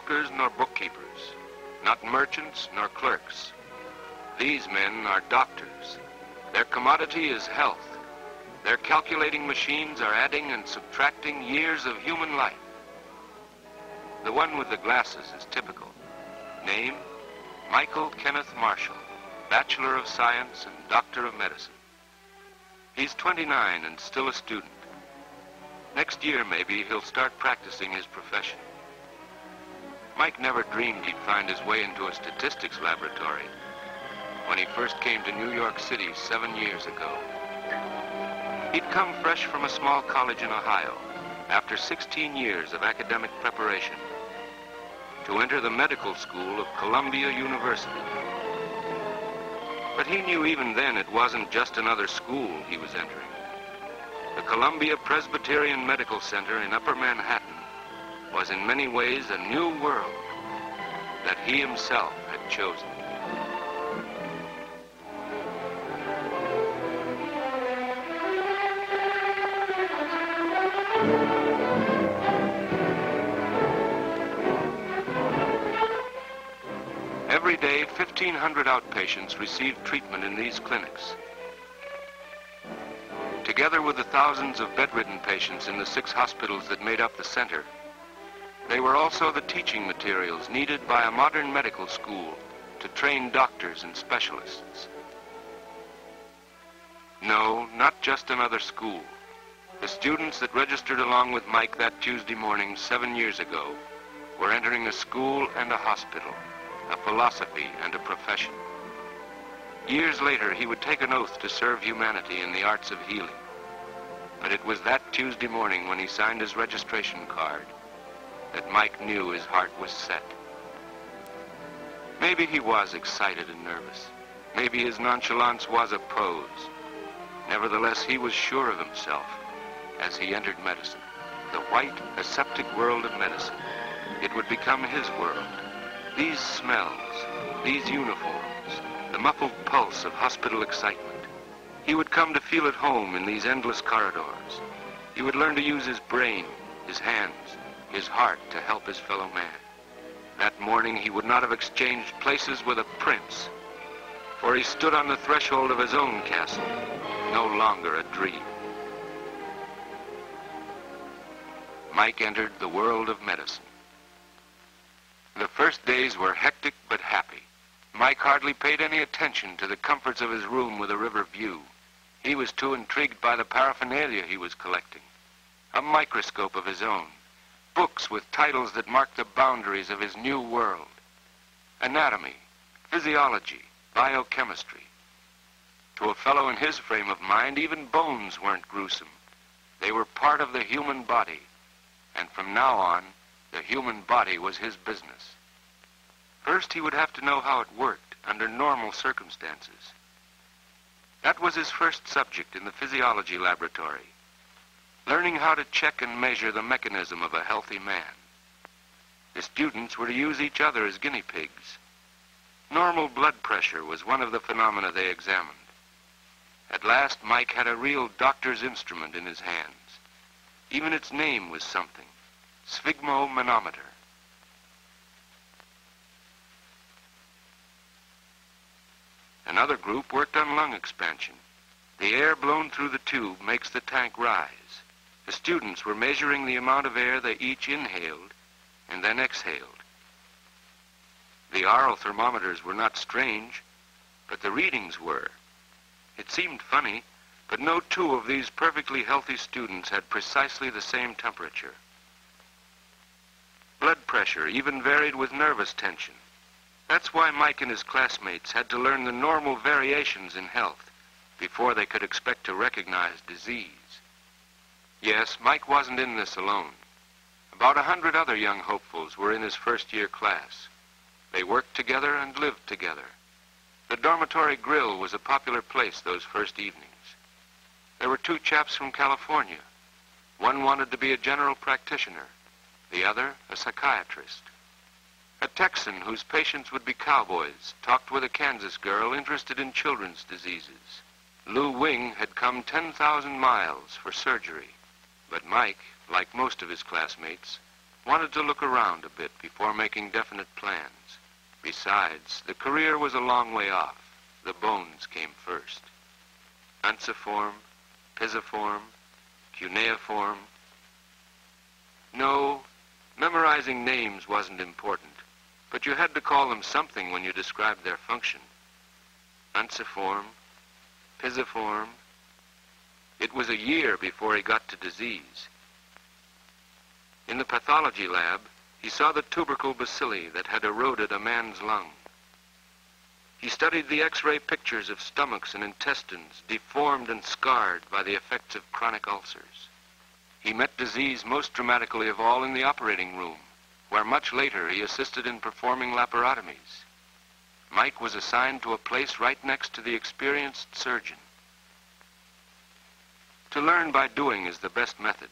brokers nor bookkeepers, not merchants nor clerks. These men are doctors. Their commodity is health. Their calculating machines are adding and subtracting years of human life. The one with the glasses is typical. Name, Michael Kenneth Marshall, Bachelor of Science and Doctor of Medicine. He's 29 and still a student. Next year, maybe, he'll start practicing his profession. Mike never dreamed he'd find his way into a statistics laboratory when he first came to New York City 7 years ago. He'd come fresh from a small college in Ohio after 16 years of academic preparation to enter the medical school of Columbia University. But he knew even then it wasn't just another school he was entering. The Columbia Presbyterian Medical Center in Upper Manhattan was in many ways a new world that he himself had chosen. Every day, 1,500 outpatients received treatment in these clinics. Together with the thousands of bedridden patients in the 6 hospitals that made up the center, they were also the teaching materials needed by a modern medical school to train doctors and specialists. No, not just another school. The students that registered along with Mike that Tuesday morning 7 years ago were entering a school and a hospital, a philosophy and a profession. Years later, he would take an oath to serve humanity in the arts of healing. But it was that Tuesday morning when he signed his registration card that Mike knew his heart was set. Maybe he was excited and nervous. Maybe his nonchalance was a pose. Nevertheless, he was sure of himself as he entered medicine. The white, aseptic world of medicine. It would become his world. These smells, these uniforms, the muffled pulse of hospital excitement. He would come to feel at home in these endless corridors. He would learn to use his brain, his hands, his heart to help his fellow man. That morning he would not have exchanged places with a prince, for he stood on the threshold of his own castle, no longer a dream. Mike entered the world of medicine. The first days were hectic but happy. Mike hardly paid any attention to the comforts of his room with a river view. He was too intrigued by the paraphernalia he was collecting. A microscope of his own. Books with titles that marked the boundaries of his new world. Anatomy, physiology, biochemistry. To a fellow in his frame of mind, even bones weren't gruesome. They were part of the human body. And from now on, the human body was his business. First, he would have to know how it worked under normal circumstances. That was his first subject in the physiology laboratory, learning how to check and measure the mechanism of a healthy man. The students were to use each other as guinea pigs. Normal blood pressure was one of the phenomena they examined. At last, Mike had a real doctor's instrument in his hands. Even its name was something. Sphygmomanometer. Another group worked on lung expansion. The air blown through the tube makes the tank rise. The students were measuring the amount of air they each inhaled and then exhaled. The oral thermometers were not strange, but the readings were. It seemed funny, but no 2 of these perfectly healthy students had precisely the same temperature. Blood pressure even varied with nervous tension. That's why Mike and his classmates had to learn the normal variations in health before they could expect to recognize disease. Yes, Mike wasn't in this alone. About 100 other young hopefuls were in his first-year class. They worked together and lived together. The dormitory grill was a popular place those first evenings. There were 2 chaps from California. One wanted to be a general practitioner, the other a psychiatrist. A Texan whose patients would be cowboys talked with a Kansas girl interested in children's diseases. Lou Wing had come 10,000 miles for surgery. But Mike, like most of his classmates, wanted to look around a bit before making definite plans. Besides, the career was a long way off. The bones came first. Unciform, pisiform, cuneiform. No, memorizing names wasn't important, but you had to call them something when you described their function. Unciform, pisiform. It was a year before he got to disease. In the pathology lab, he saw the tubercle bacilli that had eroded a man's lung. He studied the X-ray pictures of stomachs and intestines deformed and scarred by the effects of chronic ulcers. He met disease most dramatically of all in the operating room, where much later he assisted in performing laparotomies. Mike was assigned to a place right next to the experienced surgeon. To learn by doing is the best method,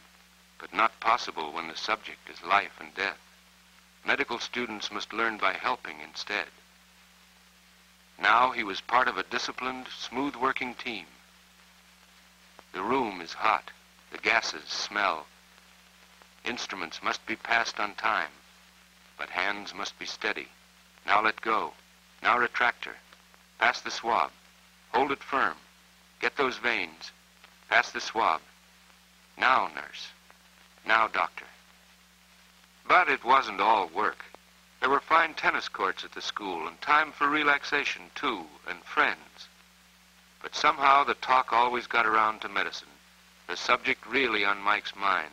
but not possible when the subject is life and death. Medical students must learn by helping instead. Now he was part of a disciplined, smooth-working team. The room is hot. The gases smell. Instruments must be passed on time, but hands must be steady. Now let go. Now retractor. Pass the swab. Hold it firm. Get those veins. Pass the swab. Now, nurse. Now, doctor. But it wasn't all work. There were fine tennis courts at the school and time for relaxation, too, and friends. But somehow the talk always got around to medicine, the subject really on Mike's mind.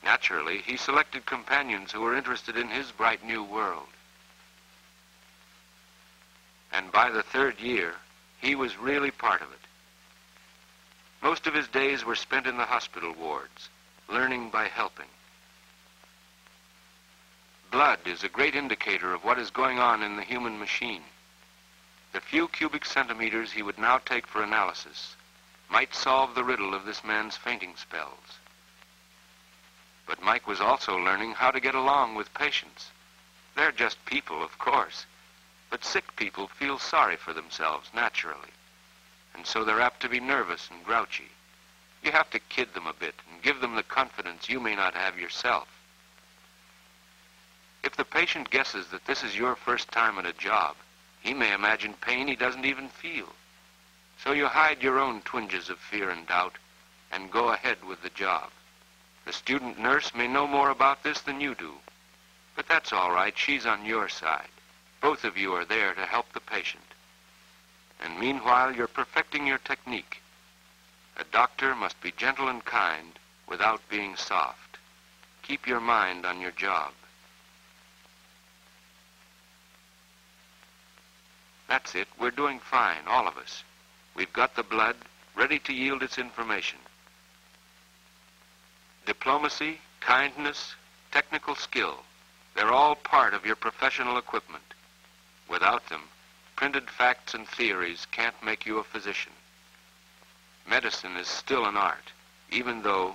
Naturally, he selected companions who were interested in his bright new world. And by the third year, he was really part of it. Most of his days were spent in the hospital wards, learning by helping. Blood is a great indicator of what is going on in the human machine. The few cubic centimeters he would now take for analysis might solve the riddle of this man's fainting spells. But Mike was also learning how to get along with patients. They're just people, of course, but sick people feel sorry for themselves naturally, and so they're apt to be nervous and grouchy. You have to kid them a bit and give them the confidence you may not have yourself. If the patient guesses that this is your first time at a job, he may imagine pain he doesn't even feel. So you hide your own twinges of fear and doubt and go ahead with the job. The student nurse may know more about this than you do, but that's all right. She's on your side. Both of you are there to help the patient. And meanwhile, you're perfecting your technique. A doctor must be gentle and kind without being soft. Keep your mind on your job. That's it. We're doing fine, all of us. We've got the blood ready to yield its information. Diplomacy, kindness, technical skill, they're all part of your professional equipment. Without them, printed facts and theories can't make you a physician. Medicine is still an art, even though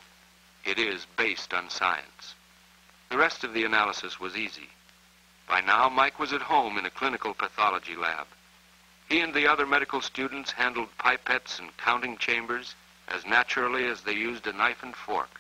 it is based on science. The rest of the analysis was easy. By now, Mike was at home in a clinical pathology lab. He and the other medical students handled pipettes and counting chambers as naturally as they used a knife and fork.